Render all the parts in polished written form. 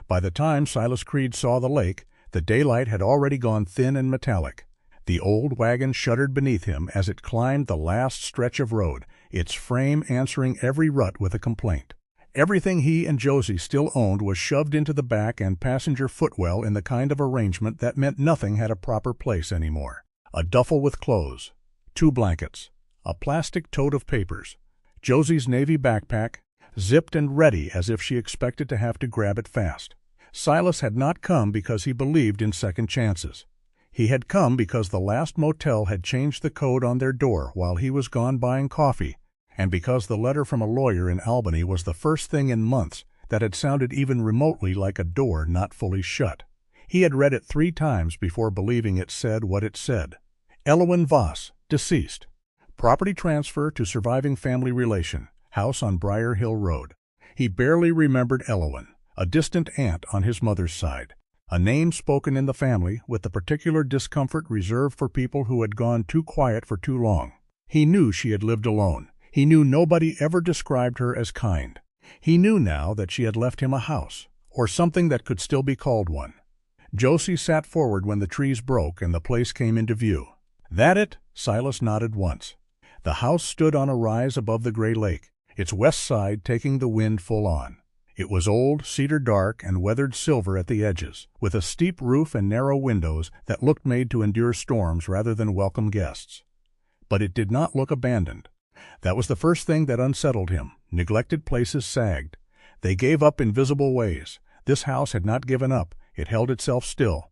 By the time Silas Creed saw the lake, the daylight had already gone thin and metallic. The old wagon shuddered beneath him as it climbed the last stretch of road, its frame answering every rut with a complaint. Everything he and Josie still owned was shoved into the back and passenger footwell in the kind of arrangement that meant nothing had a proper place anymore. A duffel with clothes, 2 blankets, a plastic tote of papers, Josie's navy backpack, zipped and ready as if she expected to have to grab it fast. Silas had not come because he believed in second chances. He had come because the last motel had changed the code on their door while he was gone buying coffee, and because the letter from a lawyer in Albany was the first thing in months that had sounded even remotely like a door not fully shut. He had read it 3 times before believing it said what it said. Elowen Voss, deceased. Property transfer to surviving family relation. House on Briar Hill Road. He barely remembered Elowen, a distant aunt on his mother's side. A name spoken in the family with the particular discomfort reserved for people who had gone too quiet for too long. He knew she had lived alone. He knew nobody ever described her as kind. He knew now that she had left him a house, or something that could still be called one. Josie sat forward when the trees broke and the place came into view. That it? Silas nodded once. The house stood on a rise above the gray lake, its west side taking the wind full on. It was old, cedar dark, and weathered silver at the edges, with a steep roof and narrow windows that looked made to endure storms rather than welcome guests. But it did not look abandoned. That was the first thing that unsettled him. Neglected places sagged. They gave up in visible ways. This house had not given up. It held itself still.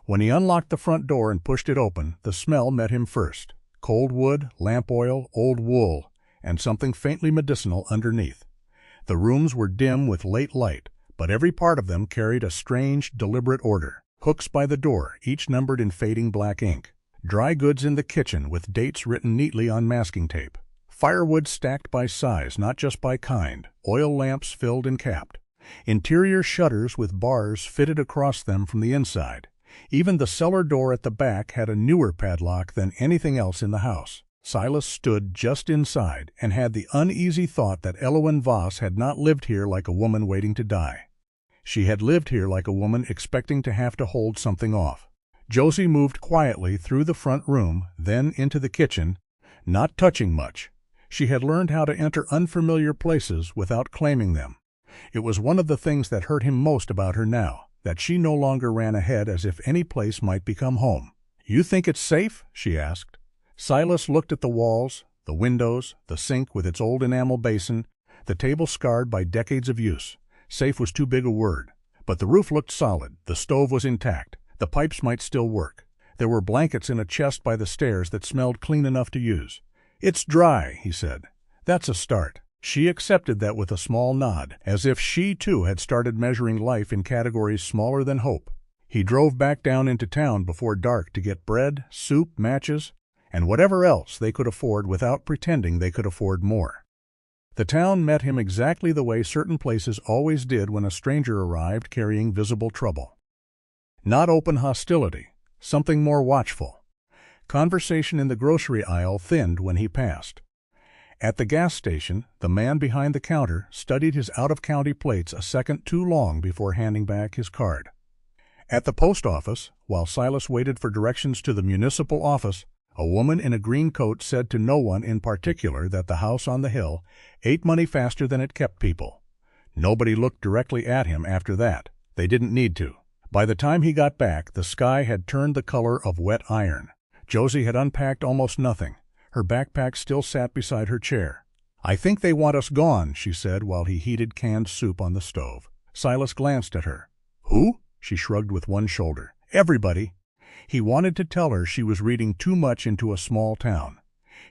When he unlocked the front door and pushed it open, the smell met him first. Cold wood, lamp oil, old wool, and something faintly medicinal underneath. The rooms were dim with late light, but every part of them carried a strange, deliberate order. Hooks by the door, each numbered in fading black ink. Dry goods in the kitchen with dates written neatly on masking tape. Firewood stacked by size, not just by kind. Oil lamps filled and capped. Interior shutters with bars fitted across them from the inside. Even the cellar door at the back had a newer padlock than anything else in the house. Silas stood just inside and had the uneasy thought that Elowen Voss had not lived here like a woman waiting to die. She had lived here like a woman expecting to have to hold something off. Josie moved quietly through the front room, then into the kitchen, not touching much. She had learned how to enter unfamiliar places without claiming them. It was one of the things that hurt him most about her now, that she no longer ran ahead as if any place might become home. "You think it's safe?" she asked. Silas looked at the walls, the windows, the sink with its old enamel basin, the table scarred by decades of use. Safe was too big a word. But the roof looked solid, the stove was intact, the pipes might still work. There were blankets in a chest by the stairs that smelled clean enough to use. "It's dry," he said. "That's a start." She accepted that with a small nod, as if she too had started measuring life in categories smaller than hope. He drove back down into town before dark to get bread, soup, matches, and whatever else they could afford without pretending they could afford more. The town met him exactly the way certain places always did when a stranger arrived carrying visible trouble. Not open hostility, something more watchful. Conversation in the grocery aisle thinned when he passed. At the gas station, the man behind the counter studied his out-of-county plates a second too long before handing back his card. At the post office, while Silas waited for directions to the municipal office, a woman in a green coat said to no one in particular that the house on the hill ate money faster than it kept people. Nobody looked directly at him after that. They didn't need to. By the time he got back, the sky had turned the color of wet iron. Josie had unpacked almost nothing. Her backpack still sat beside her chair. "I think they want us gone," she said while he heated canned soup on the stove. Silas glanced at her. "Who?" She shrugged with one shoulder. "Everybody." He wanted to tell her she was reading too much into a small town.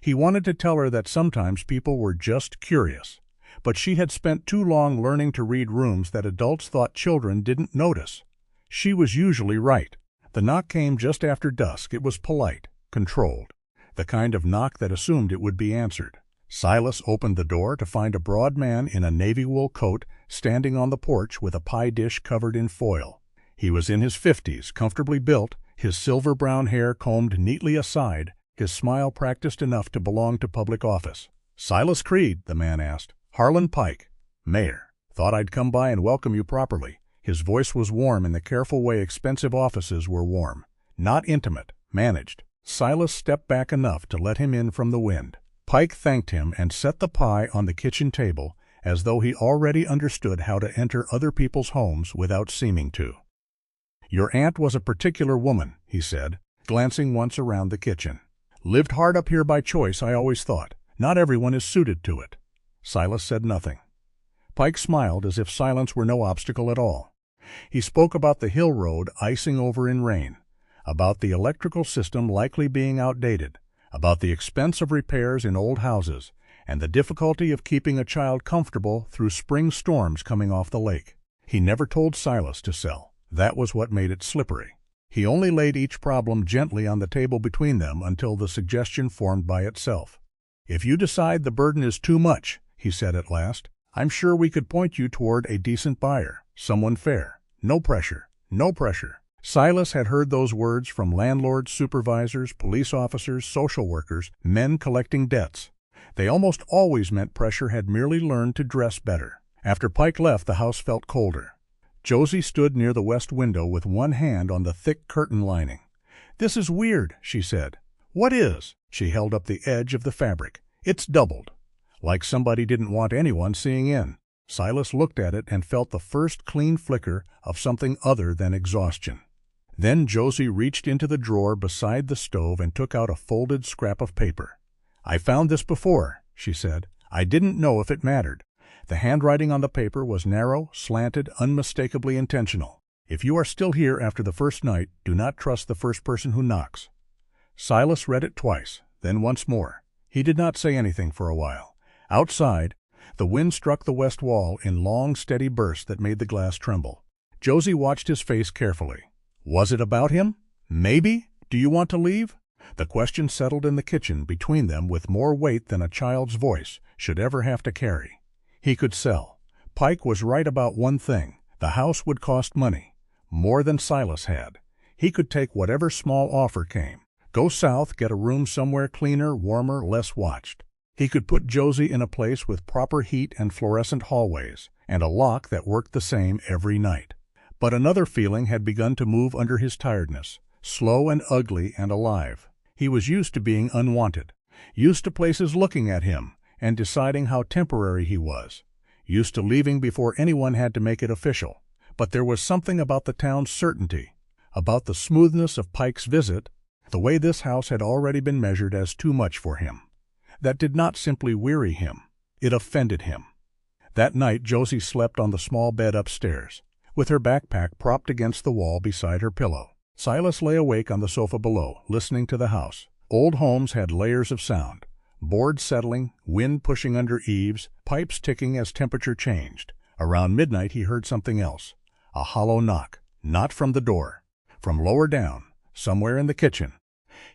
He wanted to tell her that sometimes people were just curious. But she had spent too long learning to read rooms that adults thought children didn't notice. She was usually right. The knock came just after dusk. It was polite, controlled. The kind of knock that assumed it would be answered. Silas opened the door to find a broad man in a navy wool coat standing on the porch with a pie dish covered in foil. He was in his 50s, comfortably built, his silver-brown hair combed neatly aside, his smile practiced enough to belong to public office. "Silas Creed," the man asked. "Harlan Pike, Mayor. Thought I'd come by and welcome you properly. His voice was warm in the careful way expensive offices were warm. Not intimate, managed. Silas stepped back enough to let him in from the wind. Pike thanked him and set the pie on the kitchen table as though he already understood how to enter other people's homes without seeming to. "Your aunt was a particular woman," he said, glancing once around the kitchen. "Lived hard up here by choice, I always thought. Not everyone is suited to it." Silas said nothing. Pike smiled as if silence were no obstacle at all. He spoke about the hill road icing over in rain, about the electrical system likely being outdated, about the expense of repairs in old houses, and the difficulty of keeping a child comfortable through spring storms coming off the lake. He never told Silas to sell. That was what made it slippery. He only laid each problem gently on the table between them until the suggestion formed by itself. "If you decide the burden is too much," he said at last, "I'm sure we could point you toward a decent buyer, someone fair. No pressure, no pressure." Silas had heard those words from landlords, supervisors, police officers, social workers, men collecting debts. They almost always meant pressure had merely learned to dress better. After Pike left, the house felt colder. Josie stood near the west window with one hand on the thick curtain lining. "This is weird," she said. "What is?" She held up the edge of the fabric. "It's doubled." Like somebody didn't want anyone seeing in. Silas looked at it and felt the first clean flicker of something other than exhaustion. Then Josie reached into the drawer beside the stove and took out a folded scrap of paper. "I found this before," she said. "I didn't know if it mattered." The handwriting on the paper was narrow, slanted, unmistakably intentional. "If you are still here after the first night, do not trust the first person who knocks." Silas read it twice, then once more. He did not say anything for a while. Outside, the wind struck the west wall in long, steady bursts that made the glass tremble. Josie watched his face carefully. Was it about him? Maybe? Do you want to leave? The question settled in the kitchen between them with more weight than a child's voice should ever have to carry. He could sell. Pike was right about one thing. The house would cost money. More than Silas had. He could take whatever small offer came. Go south, get a room somewhere cleaner, warmer, less watched. He could put Josie in a place with proper heat and fluorescent hallways, and a lock that worked the same every night. But another feeling had begun to move under his tiredness, slow and ugly and alive. He was used to being unwanted, used to places looking at him and deciding how temporary he was, used to leaving before anyone had to make it official. But there was something about the town's certainty, about the smoothness of Pike's visit, the way this house had already been measured as too much for him. That did not simply weary him, it offended him. That night Josie slept on the small bed upstairs, with her backpack propped against the wall beside her pillow. Silas lay awake on the sofa below, listening to the house. Old homes had layers of sound. Boards settling, wind pushing under eaves, pipes ticking as temperature changed. Around midnight he heard something else. A hollow knock, not from the door, from lower down, somewhere in the kitchen.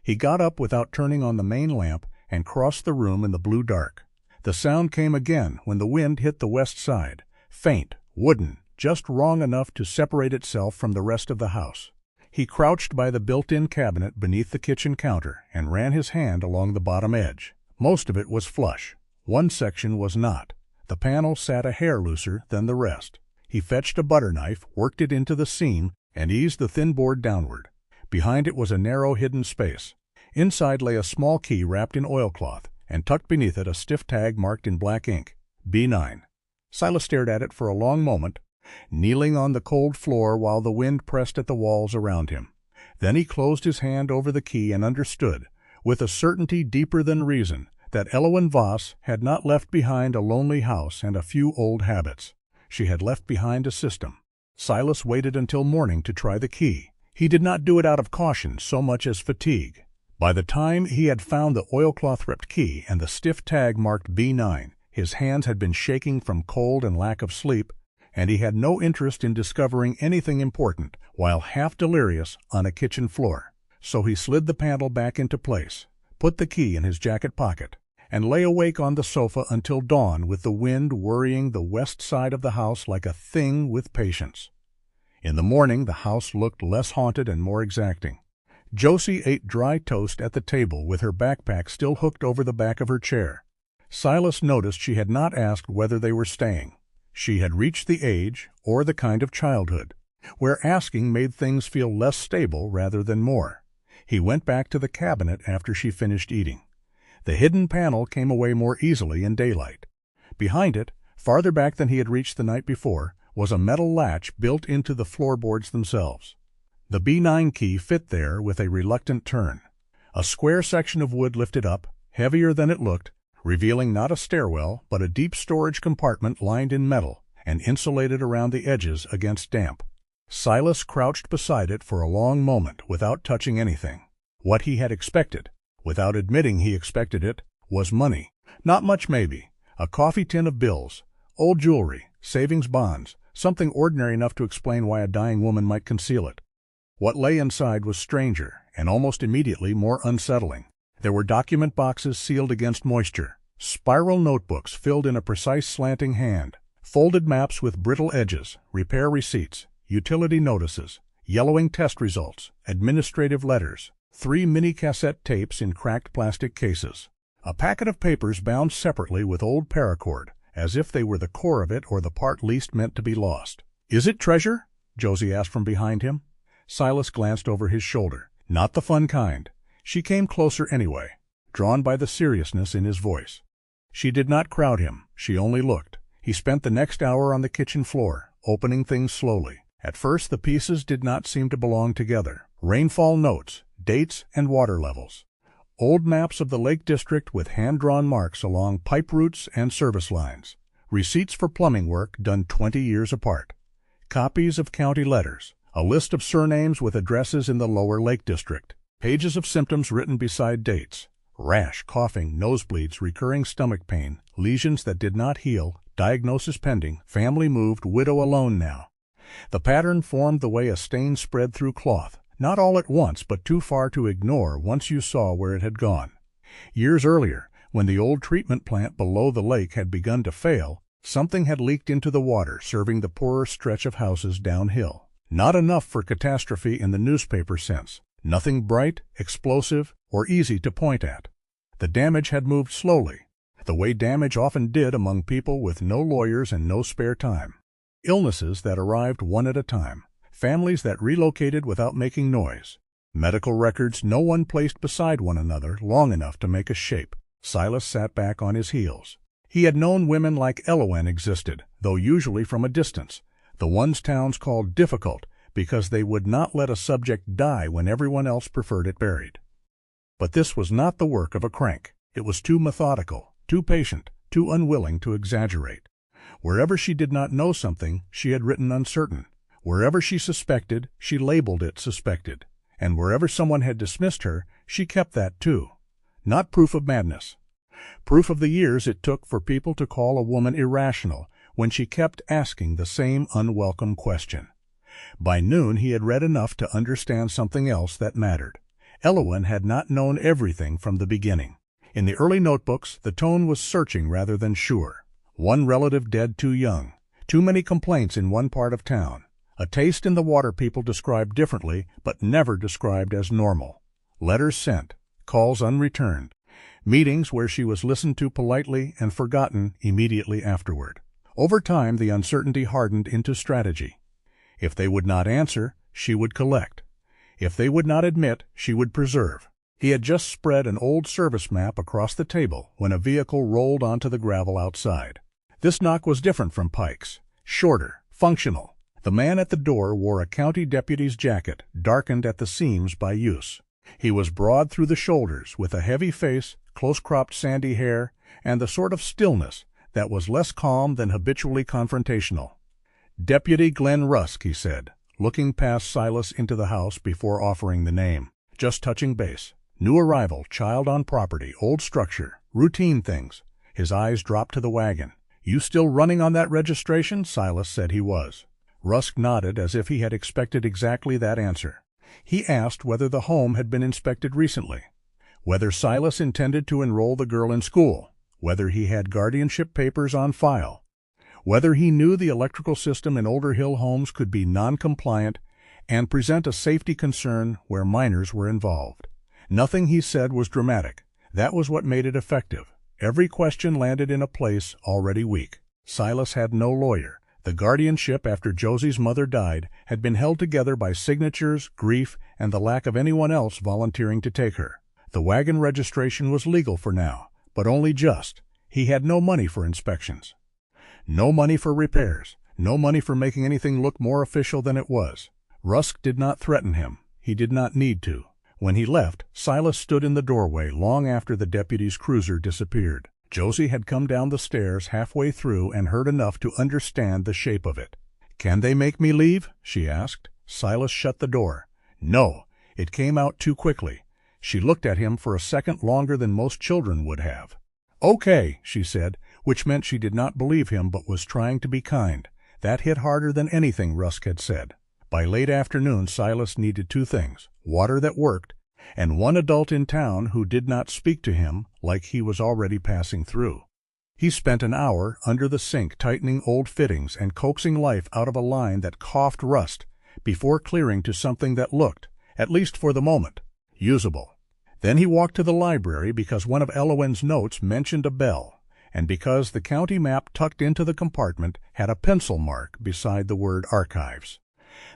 He got up without turning on the main lamp and crossed the room in the blue dark. The sound came again when the wind hit the west side, faint, wooden, just wrong enough to separate itself from the rest of the house. He crouched by the built-in cabinet beneath the kitchen counter and ran his hand along the bottom edge. Most of it was flush. One section was not. The panel sat a hair looser than the rest. He fetched a butter knife, worked it into the seam, and eased the thin board downward. Behind it was a narrow hidden space. Inside lay a small key wrapped in oilcloth, and tucked beneath it a stiff tag marked in black ink, B9. Silas stared at it for a long moment, kneeling on the cold floor while the wind pressed at the walls around him. Then he closed his hand over the key and understood, with a certainty deeper than reason, that Elowen Voss had not left behind a lonely house and a few old habits. She had left behind a system. Silas waited until morning to try the key. He did not do it out of caution so much as fatigue. By the time he had found the oilcloth-wrapped key and the stiff tag marked B9, his hands had been shaking from cold and lack of sleep, and he had no interest in discovering anything important while half delirious on a kitchen floor. So he slid the panel back into place, put the key in his jacket pocket, and lay awake on the sofa until dawn with the wind worrying the west side of the house like a thing with patience. In the morning the house looked less haunted and more exacting. Josie ate dry toast at the table with her backpack still hooked over the back of her chair. Silas noticed she had not asked whether they were staying. She had reached the age, or the kind of childhood, where asking made things feel less stable rather than more. He went back to the cabinet after she finished eating. The hidden panel came away more easily in daylight. Behind it, farther back than he had reached the night before, was a metal latch built into the floorboards themselves. The B9 key fit there with a reluctant turn. A square section of wood lifted up, heavier than it looked, revealing not a stairwell but a deep storage compartment lined in metal and insulated around the edges against damp. Silas crouched beside it for a long moment without touching anything. What he had expected, without admitting he expected it, was money. Not much maybe. A coffee tin of bills, old jewelry, savings bonds, something ordinary enough to explain why a dying woman might conceal it. What lay inside was stranger, and almost immediately more unsettling. There were document boxes sealed against moisture, spiral notebooks filled in a precise slanting hand, folded maps with brittle edges, repair receipts, utility notices, yellowing test results, administrative letters, 3 mini-cassette tapes in cracked plastic cases, a packet of papers bound separately with old paracord, as if they were the core of it or the part least meant to be lost. "Is it treasure?" Josie asked from behind him. Silas glanced over his shoulder. Not the fun kind. She came closer anyway, drawn by the seriousness in his voice. She did not crowd him, she only looked. He spent the next hour on the kitchen floor, opening things slowly. At first the pieces did not seem to belong together. Rainfall notes, dates, and water levels. Old maps of the Lake District with hand-drawn marks along pipe routes and service lines. Receipts for plumbing work done 20 years apart. Copies of county letters. A list of surnames with addresses in the lower Lake District. Pages of symptoms written beside dates. Rash, coughing, nosebleeds, recurring stomach pain, lesions that did not heal, diagnosis pending, family moved, widow alone now. The pattern formed the way a stain spread through cloth, not all at once but too far to ignore once you saw where it had gone. Years earlier, when the old treatment plant below the lake had begun to fail, something had leaked into the water serving the poorer stretch of houses downhill. Not enough for catastrophe in the newspaper sense. Nothing bright, explosive, or easy to point at. The damage had moved slowly, the way damage often did among people with no lawyers and no spare time. Illnesses that arrived one at a time. Families that relocated without making noise. Medical records no one placed beside one another long enough to make a shape. Silas sat back on his heels. He had known women like Elowen existed, though usually from a distance. The ones towns called difficult because they would not let a subject die when everyone else preferred it buried. But this was not the work of a crank. It was too methodical, too patient, too unwilling to exaggerate. Wherever she did not know something, she had written uncertain. Wherever she suspected, she labeled it suspected. And wherever someone had dismissed her, she kept that too. Not proof of madness. Proof of the years it took for people to call a woman irrational when she kept asking the same unwelcome question. By noon he had read enough to understand something else that mattered. Elowen had not known everything from the beginning. In the early notebooks, the tone was searching rather than sure. One relative dead too young. Too many complaints in one part of town. A taste in the water people described differently, but never described as normal. Letters sent. Calls unreturned. Meetings where she was listened to politely and forgotten immediately afterward. Over time, the uncertainty hardened into strategy. If they would not answer, she would collect. If they would not admit, she would preserve. He had just spread an old service map across the table when a vehicle rolled onto the gravel outside. This knock was different from Pike's. Shorter, functional. The man at the door wore a county deputy's jacket, darkened at the seams by use. He was broad through the shoulders, with a heavy face, close-cropped sandy hair, and the sort of stillness that was less calm than habitually confrontational. "Deputy Glenn Rusk," he said, looking past Silas into the house before offering the name. Just touching base. New arrival, child on property, old structure, routine things. His eyes dropped to the wagon. "You still running on that registration?" Silas said he was. Rusk nodded as if he had expected exactly that answer. He asked whether the home had been inspected recently, whether Silas intended to enroll the girl in school, whether he had guardianship papers on file, whether he knew the electrical system in older hill homes could be non-compliant and present a safety concern where minors were involved. Nothing he said was dramatic. That was what made it effective. Every question landed in a place already weak. Silas had no lawyer. The guardianship after Josie's mother died had been held together by signatures, grief, and the lack of anyone else volunteering to take her. The wagon registration was legal for now, but only just. He had no money for inspections. No money for repairs. No money for making anything look more official than it was. Rusk did not threaten him. He did not need to. When he left, Silas stood in the doorway long after the deputy's cruiser disappeared. Josie had come down the stairs halfway through and heard enough to understand the shape of it. "Can they make me leave?" she asked. Silas shut the door. "No." It came out too quickly. She looked at him for a second longer than most children would have. "Okay," she said, which meant she did not believe him but was trying to be kind. That hit harder than anything Rusk had said. By late afternoon, Silas needed two things: water that worked, and one adult in town who did not speak to him like he was already passing through. He spent an hour under the sink tightening old fittings and coaxing life out of a line that coughed rust before clearing to something that looked, at least for the moment, usable. Then he walked to the library because one of Elowen's notes mentioned a bell, and because the county map tucked into the compartment had a pencil mark beside the word archives.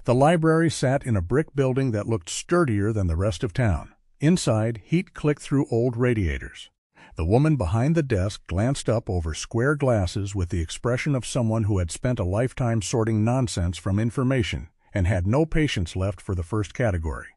The library sat in a brick building that looked sturdier than the rest of town. Inside, heat clicked through old radiators. The woman behind the desk glanced up over square glasses with the expression of someone who had spent a lifetime sorting nonsense from information and had no patience left for the first category.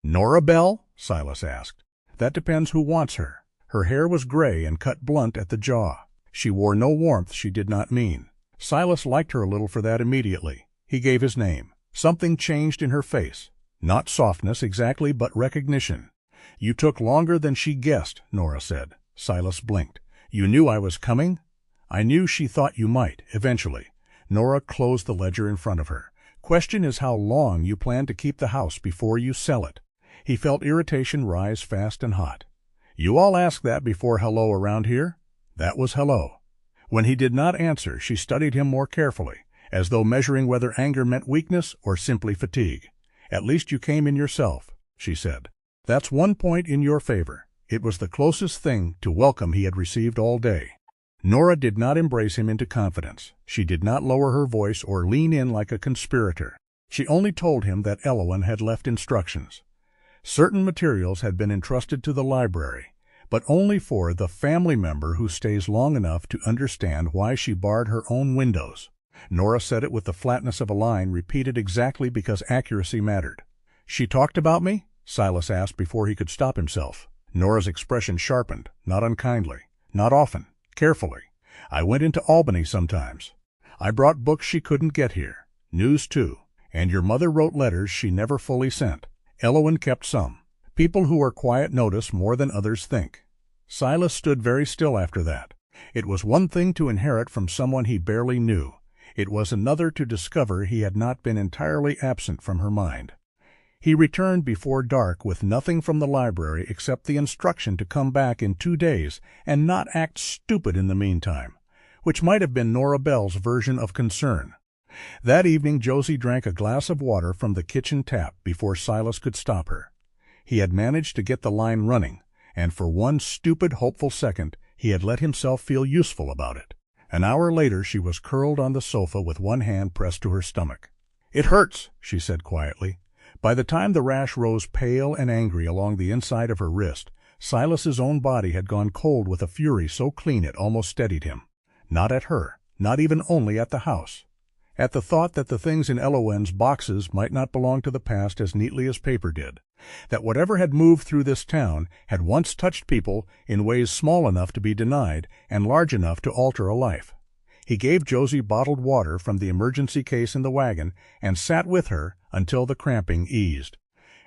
"Nora Bell?" Silas asked. "That depends who wants her." Her hair was gray and cut blunt at the jaw. She wore no warmth she did not mean. Silas liked her a little for that immediately. He gave his name. Something changed in her face. Not softness exactly, but recognition. "You took longer than she guessed," Nora said. Silas blinked. "You knew I was coming?" "I knew she thought you might, eventually." Nora closed the ledger in front of her. "Question is how long you plan to keep the house before you sell it." He felt irritation rise fast and hot. "You all ask that before hello around here?" That was hello. When he did not answer, she studied him more carefully, as though measuring whether anger meant weakness or simply fatigue. "At least you came in yourself," she said. "That's one point in your favor." It was the closest thing to welcome he had received all day. Nora did not embrace him into confidence. She did not lower her voice or lean in like a conspirator. She only told him that Elowen had left instructions. Certain materials had been entrusted to the library, but only for the family member who stays long enough to understand why she barred her own windows. Nora said it with the flatness of a line repeated exactly because accuracy mattered. "She talked about me?" Silas asked before he could stop himself. Nora's expression sharpened, not unkindly, not often, carefully. "I went into Albany sometimes. I brought books she couldn't get here. News, too. And your mother wrote letters she never fully sent. Elowen kept some. People who are quiet notice more than others think." Silas stood very still after that. It was one thing to inherit from someone he barely knew. It was another to discover he had not been entirely absent from her mind. He returned before dark with nothing from the library except the instruction to come back in 2 days and not act stupid in the meantime, which might have been Nora Bell's version of concern. That evening Josie drank a glass of water from the kitchen tap before Silas could stop her. He had managed to get the line running, and for one stupid, hopeful second he had let himself feel useful about it. An hour later she was curled on the sofa with one hand pressed to her stomach. "It hurts," she said quietly. By the time the rash rose pale and angry along the inside of her wrist, Silas's own body had gone cold with a fury so clean it almost steadied him. Not at her, not even only at the house. At the thought that the things in Elowen's boxes might not belong to the past as neatly as paper did. That whatever had moved through this town had once touched people in ways small enough to be denied and large enough to alter a life. He gave Josie bottled water from the emergency case in the wagon and sat with her until the cramping eased.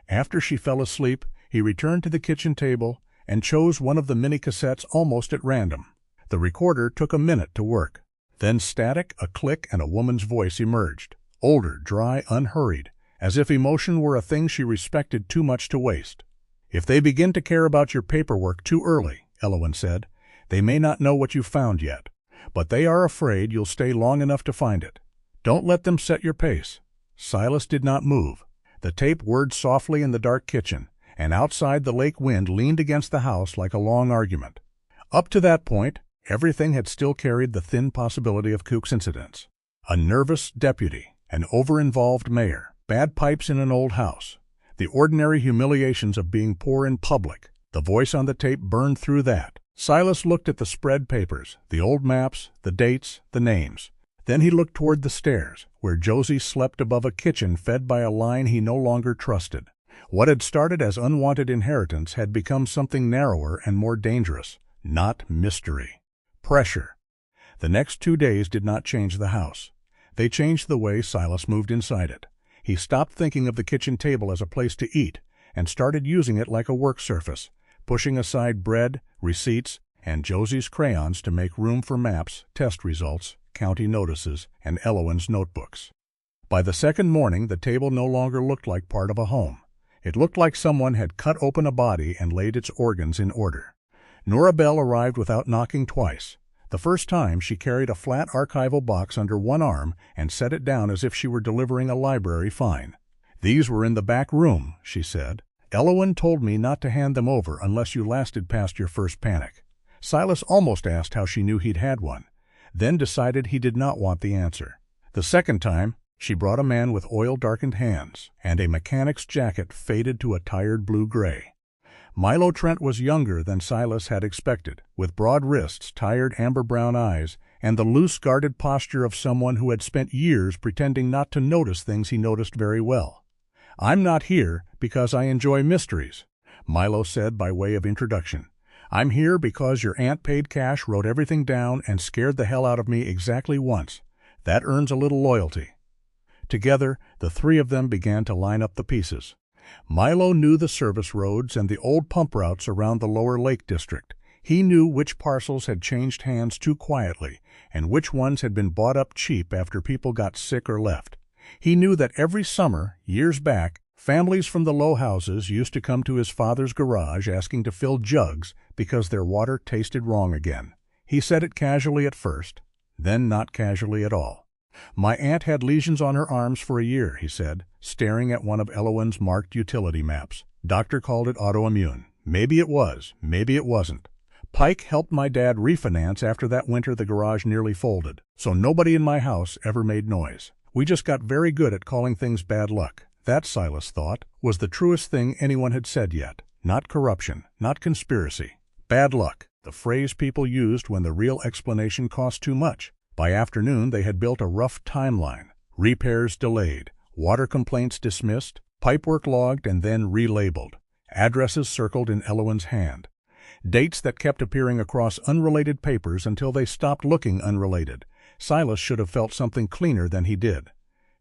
After she fell asleep, he returned to the kitchen table and chose one of the mini-cassettes almost at random. The recorder took a minute to work. Then static, a click, and a woman's voice emerged. Older, dry, unhurried, as if emotion were a thing she respected too much to waste. "If they begin to care about your paperwork too early," Elowen said, "they may not know what you've found yet. But they are afraid you'll stay long enough to find it. Don't let them set your pace." Silas did not move. The tape whirred softly in the dark kitchen, and outside the lake wind leaned against the house like a long argument. Up to that point, Everything had still carried the thin possibility of coincidence. A nervous deputy, an over-involved mayor, bad pipes in an old house, the ordinary humiliations of being poor in public. The voice on the tape burned through that. Silas looked at the spread papers, the old maps, the dates, the names. Then he looked toward the stairs, where Josie slept above a kitchen fed by a line he no longer trusted. What had started as unwanted inheritance had become something narrower and more dangerous, not mystery. Pressure. The next 2 days did not change the house. They changed the way Silas moved inside it. He stopped thinking of the kitchen table as a place to eat and started using it like a work surface, pushing aside bread, receipts, and Josie's crayons to make room for maps, test results, county notices, and Elowen's notebooks. By the second morning, the table no longer looked like part of a home. It looked like someone had cut open a body and laid its organs in order. Nora Bell arrived without knocking twice. The first time, she carried a flat archival box under one arm and set it down as if she were delivering a library fine. "These were in the back room," she said. "Elowen told me not to hand them over unless you lasted past your first panic." Silas almost asked how she knew he'd had one, then decided he did not want the answer. The second time, she brought a man with oil-darkened hands and a mechanic's jacket faded to a tired blue-gray. Milo Trent was younger than Silas had expected, with broad wrists, tired amber-brown eyes, and the loose, guarded posture of someone who had spent years pretending not to notice things he noticed very well. "I'm not here because I enjoy mysteries," Milo said by way of introduction. "I'm here because your aunt paid cash, wrote everything down, and scared the hell out of me exactly once. That earns a little loyalty." Together, the three of them began to line up the pieces. Milo knew the service roads and the old pump routes around the lower Lake District. He knew which parcels had changed hands too quietly and which ones had been bought up cheap after people got sick or left. He knew that every summer, years back, families from the low houses used to come to his father's garage asking to fill jugs because their water tasted wrong again. He said it casually at first, then not casually at all. "My aunt had lesions on her arms for a year," he said, staring at one of Elowen's marked utility maps. "Doctor called it autoimmune. Maybe it was, maybe it wasn't. Pike helped my dad refinance after that winter the garage nearly folded, so nobody in my house ever made noise. We just got very good at calling things bad luck." That, Silas thought, was the truest thing anyone had said yet. Not corruption, not conspiracy. Bad luck, the phrase people used when the real explanation cost too much. By afternoon, they had built a rough timeline. Repairs delayed, water complaints dismissed, pipework logged and then relabeled, addresses circled in Elowen's hand. Dates that kept appearing across unrelated papers until they stopped looking unrelated. Silas should have felt something cleaner than he did.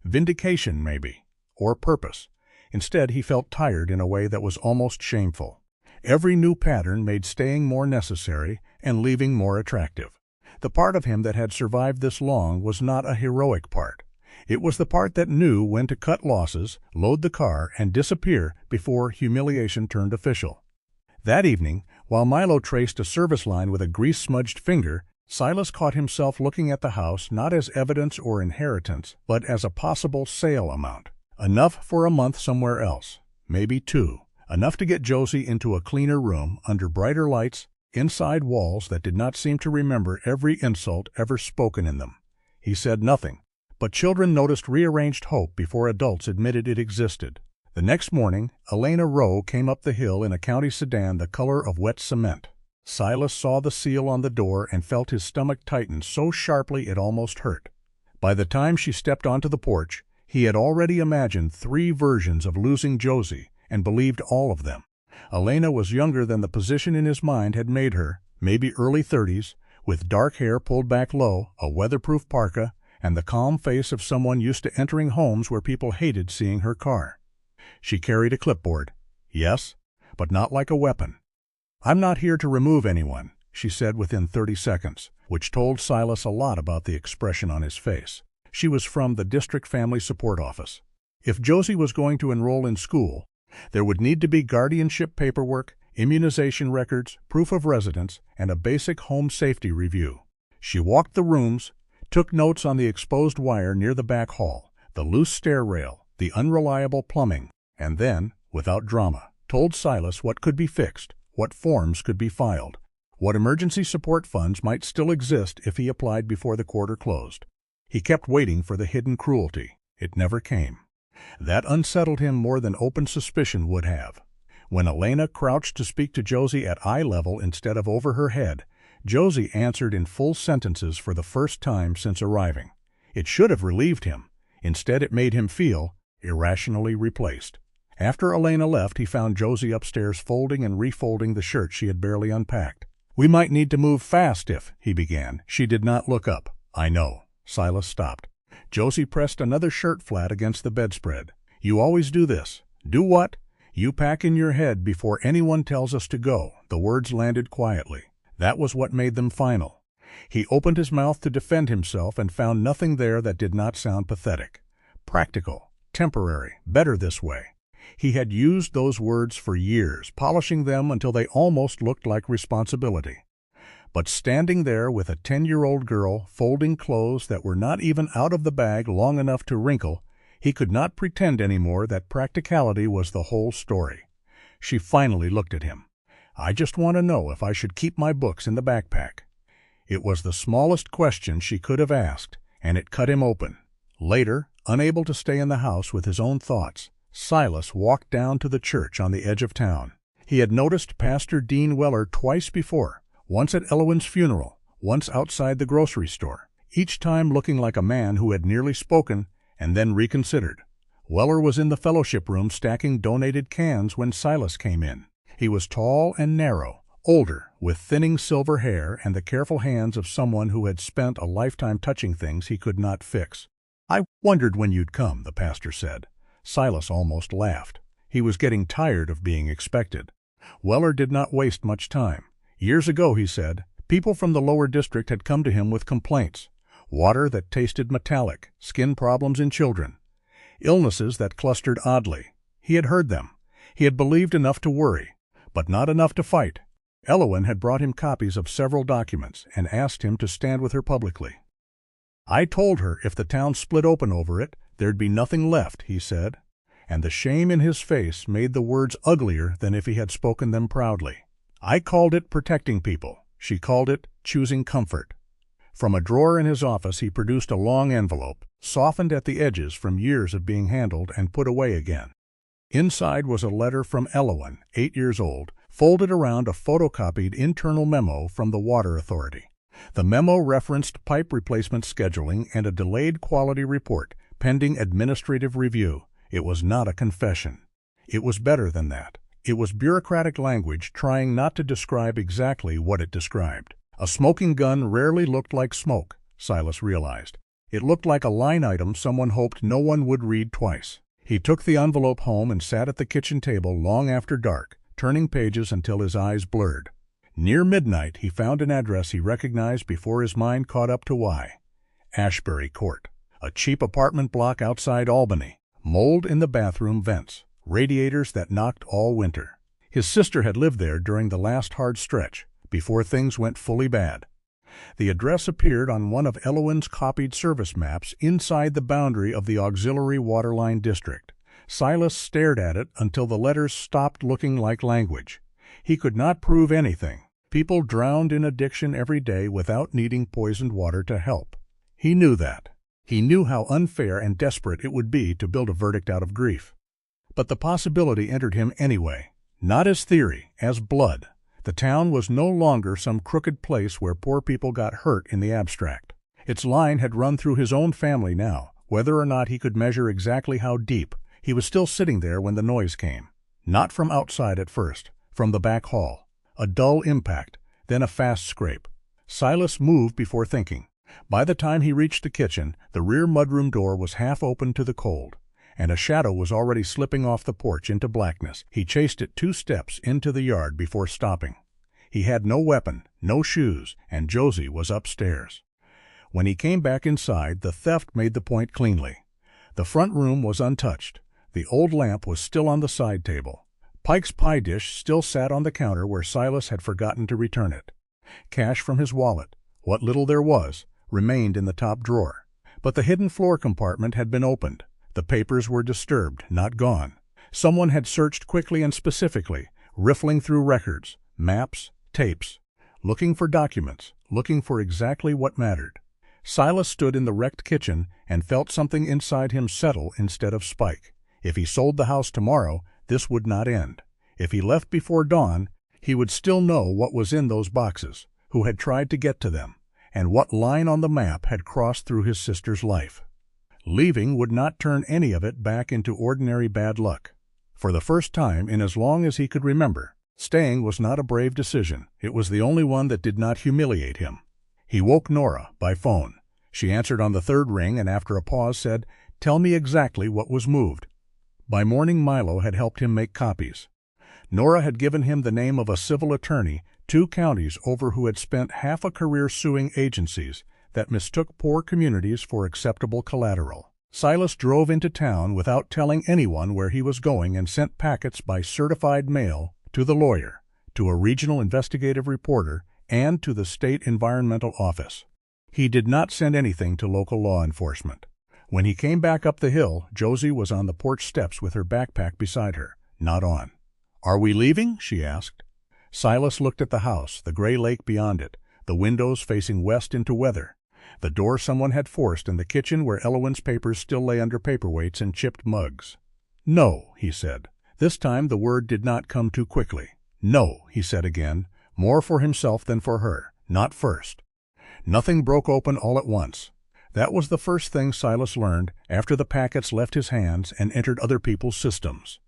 Vindication, maybe. Or purpose. Instead, he felt tired in a way that was almost shameful. Every new pattern made staying more necessary and leaving more attractive. The part of him that had survived this long was not a heroic part. It was the part that knew when to cut losses, load the car, and disappear before humiliation turned official. That evening, while Milo traced a service line with a grease-smudged finger, Silas caught himself looking at the house not as evidence or inheritance, but as a possible sale amount. Enough for a month somewhere else, maybe 2. Enough to get Josie into a cleaner room, under brighter lights, inside walls that did not seem to remember every insult ever spoken in them. He said nothing, but children noticed rearranged hope before adults admitted it existed. The next morning, Elena Rowe came up the hill in a county sedan the color of wet cement. Silas saw the seal on the door and felt his stomach tighten so sharply it almost hurt. By the time she stepped onto the porch, he had already imagined 3 versions of losing Josie and believed all of them. Elena was younger than the position in his mind had made her, maybe early 30s, with dark hair pulled back low, a weatherproof parka, and the calm face of someone used to entering homes where people hated seeing her car. She carried a clipboard. Yes, but not like a weapon. "I'm not here to remove anyone," she said within 30 seconds, which told Silas a lot about the expression on his face. She was from the District Family Support Office. If Josie was going to enroll in school, there would need to be guardianship paperwork, immunization records, proof of residence, and a basic home safety review. She walked the rooms, took notes on the exposed wire near the back hall, the loose stair rail, the unreliable plumbing, and then, without drama, told Silas what could be fixed, what forms could be filed, What emergency support funds might still exist if he applied before the quarter closed. He kept waiting for the hidden cruelty. It never came. That unsettled him more than open suspicion would have. When Elena crouched to speak to Josie at eye level instead of over her head, Josie answered in full sentences for the first time since arriving. It should have relieved him. Instead, it made him feel irrationally replaced. After Elena left, he found Josie upstairs folding and refolding the shirt she had barely unpacked. "We might need to move fast if," he began. She did not look up. "I know." Silas stopped. Josie pressed another shirt flat against the bedspread. "You always do this." "Do what?" "You pack in your head before anyone tells us to go." The words landed quietly. That was what made them final. He opened his mouth to defend himself and found nothing there that did not sound pathetic. Practical, temporary, better this way. He had used those words for years, polishing them until they almost looked like responsibility. But standing there with a 10-year-old girl, folding clothes that were not even out of the bag long enough to wrinkle, he could not pretend anymore that practicality was the whole story. She finally looked at him. "I just want to know if I should keep my books in the backpack." It was the smallest question she could have asked, and it cut him open. Later, unable to stay in the house with his own thoughts, Silas walked down to the church on the edge of town. He had noticed Pastor Dean Weller twice before, once at Elowin's funeral, once outside the grocery store, each time looking like a man who had nearly spoken and then reconsidered. Weller was in the fellowship room stacking donated cans when Silas came in. He was tall and narrow, older, with thinning silver hair and the careful hands of someone who had spent a lifetime touching things he could not fix. "I wondered when you'd come," the pastor said. Silas almost laughed. He was getting tired of being expected. Weller did not waste much time. Years ago, he said, people from the lower district had come to him with complaints. Water that tasted metallic, skin problems in children, illnesses that clustered oddly. He had heard them. He had believed enough to worry, but not enough to fight. Elowin had brought him copies of several documents and asked him to stand with her publicly. "I told her if the town split open over it, there'd be nothing left," he said, and the shame in his face made the words uglier than if he had spoken them proudly. "I called it protecting people. She called it choosing comfort." From a drawer in his office he produced a long envelope, softened at the edges from years of being handled and put away again. Inside was a letter from Elowin, 8 years old, folded around a photocopied internal memo from the Water Authority. The memo referenced pipe replacement scheduling and a delayed quality report, pending administrative review. It was not a confession. It was better than that. It was bureaucratic language trying not to describe exactly what it described. A smoking gun rarely looked like smoke, Silas realized. It looked like a line item someone hoped no one would read twice. He took the envelope home and sat at the kitchen table long after dark, turning pages until his eyes blurred. Near midnight, he found an address he recognized before his mind caught up to why. Ashbury Court, a cheap apartment block outside Albany. Mold in the bathroom vents, radiators that knocked all winter. His sister had lived there during the last hard stretch, before things went fully bad. The address appeared on one of Elowin's copied service maps inside the boundary of the auxiliary waterline district. Silas stared at it until the letters stopped looking like language. He could not prove anything. People drowned in addiction every day without needing poisoned water to help. He knew that. He knew how unfair and desperate it would be to build a verdict out of grief. But the possibility entered him anyway. Not as theory, as blood. The town was no longer some crooked place where poor people got hurt in the abstract. Its line had run through his own family now. Whether or not he could measure exactly how deep, he was still sitting there when the noise came. Not from outside at first, from the back hall. A dull impact, then a fast scrape. Silas moved before thinking. By the time he reached the kitchen, the rear mudroom door was half open to the cold, and a shadow was already slipping off the porch into blackness. He chased it 2 steps into the yard before stopping. He had no weapon, no shoes, and Josie was upstairs. When he came back inside, the theft made the point cleanly. The front room was untouched. The old lamp was still on the side table. Pike's pie dish still sat on the counter where Silas had forgotten to return it. Cash from his wallet, what little there was, remained in the top drawer. But the hidden floor compartment had been opened. The papers were disturbed, not gone. Someone had searched quickly and specifically, riffling through records, maps, tapes. looking for documents, looking for exactly what mattered. Silas stood in the wrecked kitchen and felt something inside him settle instead of spike. If he sold the house tomorrow, this would not end. If he left before dawn, he would still know what was in those boxes, who had tried to get to them, and what line on the map had crossed through his sister's life. Leaving would not turn any of it back into ordinary bad luck. For the first time in as long as he could remember, staying was not a brave decision. It was the only one that did not humiliate him. He woke Nora by phone. She answered on the third ring and after a pause said, "Tell me exactly what was moved." By morning Milo had helped him make copies. Nora had given him the name of a civil attorney 2 counties over who had spent half a career suing agencies that mistook poor communities for acceptable collateral. Silas drove into town without telling anyone where he was going and sent packets by certified mail to the lawyer, to a regional investigative reporter, and to the state environmental office. He did not send anything to local law enforcement. When he came back up the hill, Josie was on the porch steps with her backpack beside her, not on. "Are we leaving?" she asked. Silas looked at the house, the gray lake beyond it, the windows facing west into weather, the door someone had forced, and the kitchen where Elowin's papers still lay under paperweights and chipped mugs. "No," he said. This time the word did not come too quickly. "No," he said again, more for himself than for her. "Not first." Nothing broke open all at once. That was the first thing Silas learned after the packets left his hands and entered other people's systems.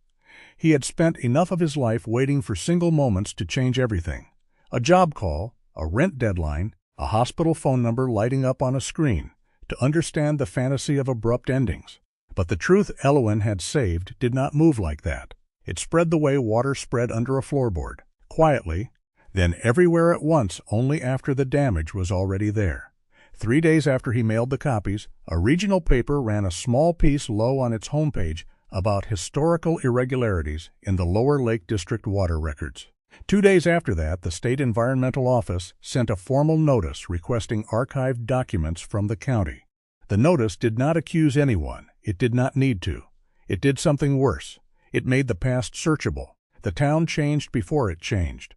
He had spent enough of his life waiting for single moments to change everything. A job call, a rent deadline, a hospital phone number lighting up on a screen, to understand the fantasy of abrupt endings. But the truth Elowin had saved did not move like that. It spread the way water spread under a floorboard, quietly, then everywhere at once only after the damage was already there. 3 days after he mailed the copies, a regional paper ran a small piece low on its homepage about historical irregularities in the Lower Lake District water records. 2 days after that, the State Environmental Office sent a formal notice requesting archived documents from the county. The notice did not accuse anyone. It did not need to. It did something worse. It made the past searchable. The town changed before it changed.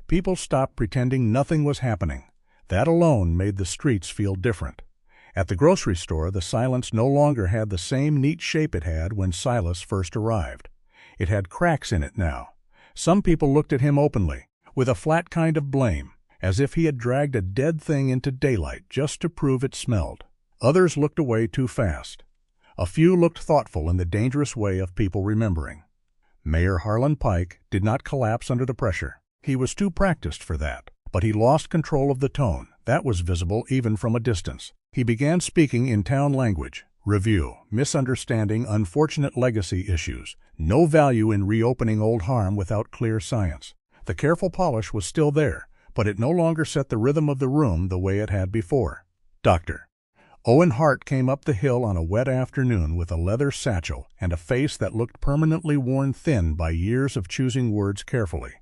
People stopped pretending nothing was happening. That alone made the streets feel different. At the grocery store, the silence no longer had the same neat shape it had when Silas first arrived. It had cracks in it now. Some people looked at him openly, with a flat kind of blame, as if he had dragged a dead thing into daylight just to prove it smelled. Others looked away too fast. A few looked thoughtful in the dangerous way of people remembering. Mayor Harlan Pike did not collapse under the pressure. He was too practiced for that. But he lost control of the tone. That was visible even from a distance. He began speaking in town language. Review, misunderstanding, unfortunate legacy issues. No value in reopening old harm without clear science. The careful polish was still there, but it no longer set the rhythm of the room the way it had before. Dr. Owen Hart came up the hill on a wet afternoon with a leather satchel and a face that looked permanently worn thin by years of choosing words carefully.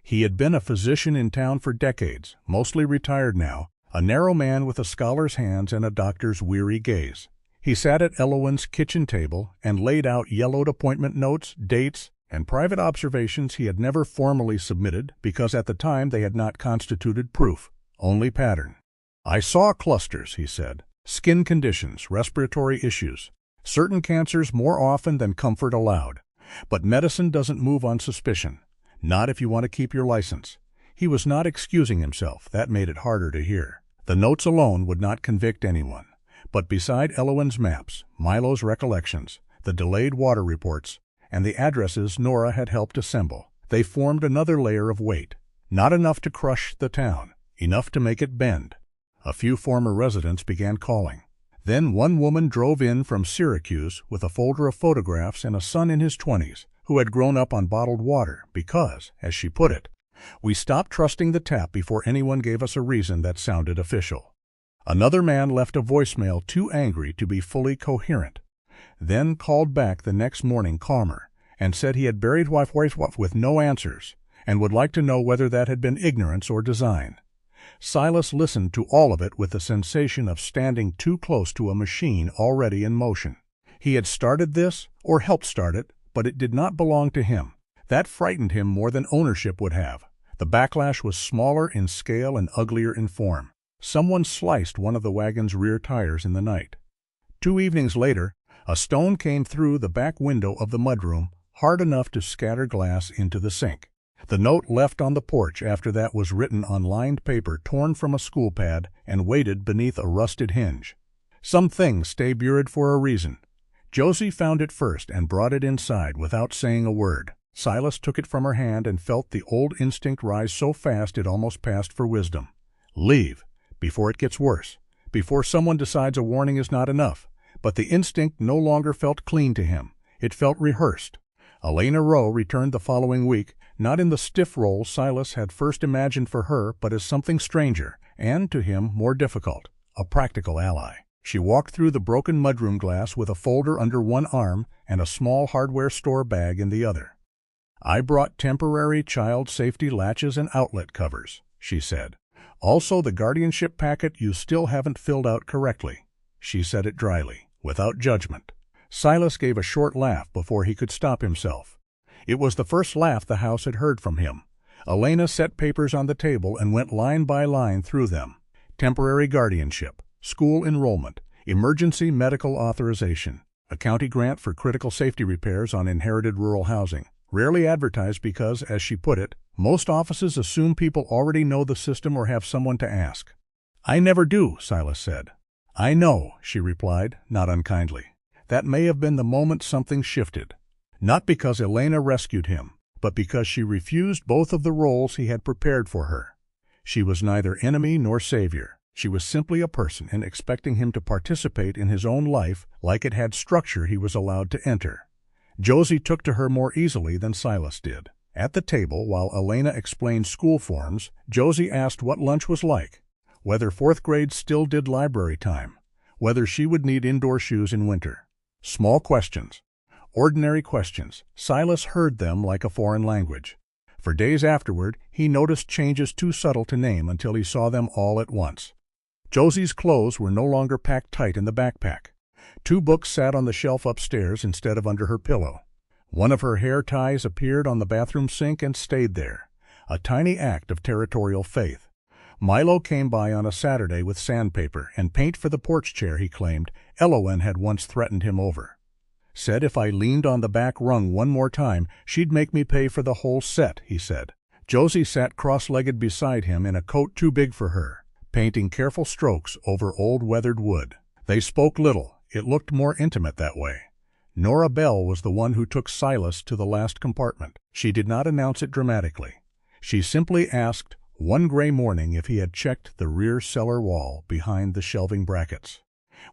He had been a physician in town for decades, mostly retired now, a narrow man with a scholar's hands and a doctor's weary gaze. He sat at Elowin's kitchen table and laid out yellowed appointment notes, dates, and private observations he had never formally submitted because at the time they had not constituted proof, only pattern. "I saw clusters," he said. "Skin conditions, respiratory issues. Certain cancers more often than comfort allowed. But medicine doesn't move on suspicion. Not if you want to keep your license." He was not excusing himself. That made it harder to hear. The notes alone would not convict anyone. But beside Elowin's maps, Milo's recollections, the delayed water reports, and the addresses Nora had helped assemble, they formed another layer of weight. Not enough to crush the town, enough to make it bend. A few former residents began calling. Then one woman drove in from Syracuse with a folder of photographs and a son in his 20s, who had grown up on bottled water because, as she put it, "We stopped trusting the tap before anyone gave us a reason that sounded official." Another man left a voicemail too angry to be fully coherent, then called back the next morning calmer, and said he had buried wife with no answers, and would like to know whether that had been ignorance or design. Silas listened to all of it with the sensation of standing too close to a machine already in motion. He had started this, or helped start it, but it did not belong to him. That frightened him more than ownership would have. The backlash was smaller in scale and uglier in form. Someone sliced one of the wagon's rear tires in the night. 2 evenings later, a stone came through the back window of the mudroom, hard enough to scatter glass into the sink. The note left on the porch after that was written on lined paper torn from a school pad and weighted beneath a rusted hinge. Some things stay buried for a reason. Josie found it first and brought it inside without saying a word. Silas took it from her hand and felt the old instinct rise so fast it almost passed for wisdom. Leave, before it gets worse, before someone decides a warning is not enough. But the instinct no longer felt clean to him. It felt rehearsed. Elena Rowe returned the following week, not in the stiff role Silas had first imagined for her, but as something stranger, and, to him, more difficult, a practical ally. She walked through the broken mudroom glass with a folder under one arm and a small hardware store bag in the other. "I brought temporary child safety latches and outlet covers," she said. "Also the guardianship packet you still haven't filled out correctly." She said it dryly, without judgment. Silas gave a short laugh before he could stop himself. It was the first laugh the house had heard from him. Elena set papers on the table and went line by line through them. Temporary guardianship, school enrollment, emergency medical authorization, a county grant for critical safety repairs on inherited rural housing. Rarely advertised because, as she put it, most offices assume people already know the system or have someone to ask. "I never do," Silas said. "I know," she replied, not unkindly. That may have been the moment something shifted. Not because Elena rescued him, but because she refused both of the roles he had prepared for her. She was neither enemy nor savior. She was simply a person, and expecting him to participate in his own life like it had structure he was allowed to enter. Josie took to her more easily than Silas did. At the table, while Elena explained school forms, Josie asked what lunch was like, whether 4th grade still did library time, whether she would need indoor shoes in winter. Small questions. Ordinary questions. Silas heard them like a foreign language. For days afterward, he noticed changes too subtle to name until he saw them all at once. Josie's clothes were no longer packed tight in the backpack. 2 books sat on the shelf upstairs instead of under her pillow. One of her hair ties appeared on the bathroom sink and stayed there, a tiny act of territorial faith. Milo came by on a Saturday with sandpaper and paint for the porch chair he claimed Elowen had once threatened him over. Said if I leaned on the back rung one more time, she'd make me pay for the whole set, he said. Josie sat cross-legged beside him in a coat too big for her, painting careful strokes over old weathered wood. They spoke little. It looked more intimate that way. Nora Bell was the one who took Silas to the last compartment. She did not announce it dramatically. She simply asked, one gray morning, if he had checked the rear cellar wall behind the shelving brackets.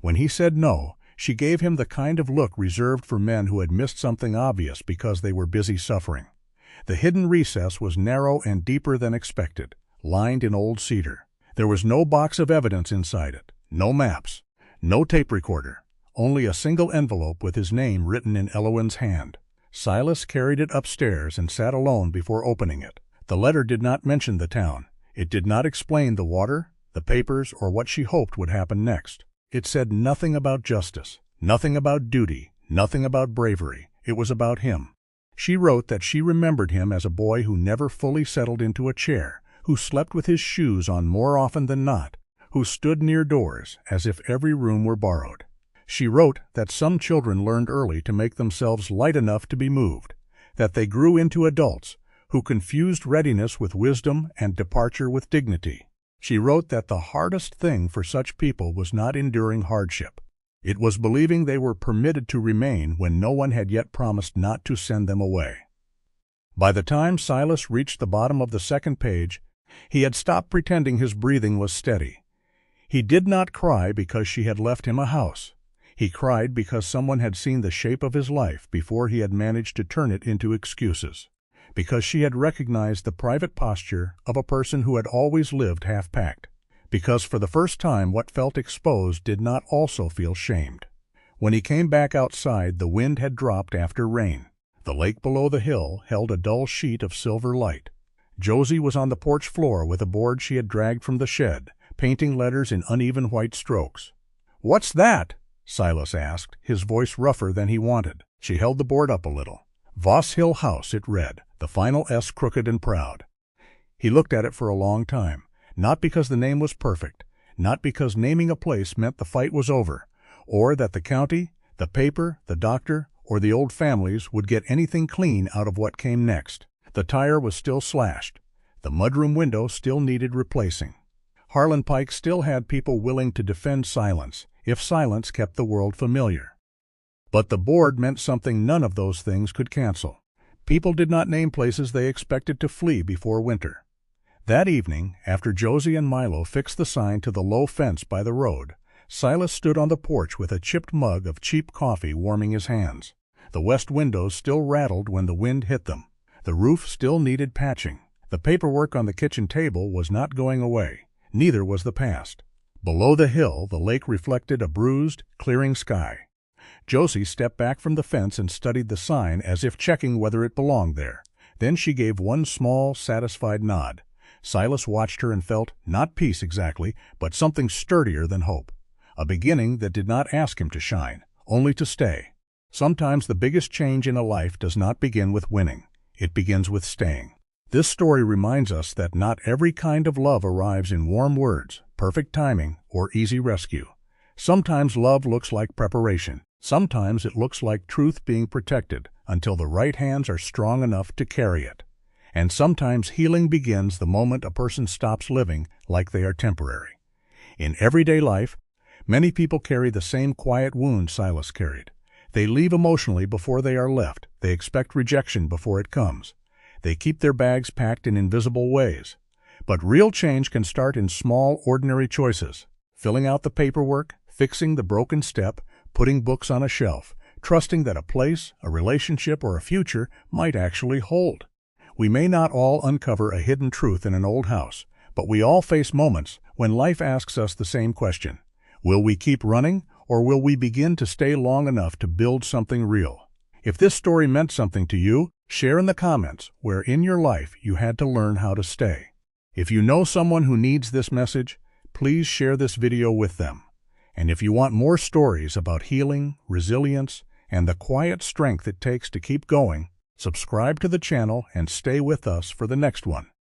When he said no, she gave him the kind of look reserved for men who had missed something obvious because they were busy suffering. The hidden recess was narrow and deeper than expected, lined in old cedar. There was no box of evidence inside it, no maps, no tape recorder, only a single envelope with his name written in Elowen's hand. Silas carried it upstairs and sat alone before opening it. The letter did not mention the town. It did not explain the water, the papers, or what she hoped would happen next. It said nothing about justice, nothing about duty, nothing about bravery. It was about him. She wrote that she remembered him as a boy who never fully settled into a chair, who slept with his shoes on more often than not, who stood near doors as if every room were borrowed. She wrote that some children learned early to make themselves light enough to be moved, that they grew into adults who confused readiness with wisdom and departure with dignity. She wrote that the hardest thing for such people was not enduring hardship. It was believing they were permitted to remain when no one had yet promised not to send them away. By the time Silas reached the bottom of the second page, he had stopped pretending his breathing was steady. He did not cry because she had left him a house. He cried because someone had seen the shape of his life before he had managed to turn it into excuses. Because she had recognized the private posture of a person who had always lived half-packed. Because for the first time what felt exposed did not also feel shamed. When he came back outside, the wind had dropped after rain. The lake below the hill held a dull sheet of silver light. Josie was on the porch floor with a board she had dragged from the shed, painting letters in uneven white strokes. "What's that?" Silas asked, his voice rougher than he wanted. She held the board up a little. Voss Hill House, it read, the final S crooked and proud. He looked at it for a long time, not because the name was perfect, not because naming a place meant the fight was over, or that the county, the paper, the doctor, or the old families would get anything clean out of what came next. The tire was still slashed. The mudroom window still needed replacing. Harlan Pike still had people willing to defend silence, if silence kept the world familiar. But the board meant something none of those things could cancel. People did not name places they expected to flee before winter. That evening, after Josie and Milo fixed the sign to the low fence by the road, Silas stood on the porch with a chipped mug of cheap coffee warming his hands. The west windows still rattled when the wind hit them. The roof still needed patching. The paperwork on the kitchen table was not going away. Neither was the past. Below the hill, the lake reflected a bruised, clearing sky. Josie stepped back from the fence and studied the sign as if checking whether it belonged there. Then she gave one small, satisfied nod. Silas watched her and felt, not peace exactly, but something sturdier than hope. A beginning that did not ask him to shine, only to stay. Sometimes the biggest change in a life does not begin with winning. It begins with staying. This story reminds us that not every kind of love arrives in warm words, perfect timing, or easy rescue. Sometimes love looks like preparation. Sometimes it looks like truth being protected until the right hands are strong enough to carry it. And sometimes healing begins the moment a person stops living like they are temporary. In everyday life, many people carry the same quiet wound Silas carried. They leave emotionally before they are left. They expect rejection before it comes. They keep their bags packed in invisible ways. But real change can start in small, ordinary choices. Filling out the paperwork, fixing the broken step, putting books on a shelf, trusting that a place, a relationship, or a future might actually hold. We may not all uncover a hidden truth in an old house, but we all face moments when life asks us the same question. Will we keep running, or will we begin to stay long enough to build something real? If this story meant something to you, share in the comments where in your life you had to learn how to stay. If you know someone who needs this message, please share this video with them. And if you want more stories about healing, resilience, and the quiet strength it takes to keep going, subscribe to the channel and stay with us for the next one.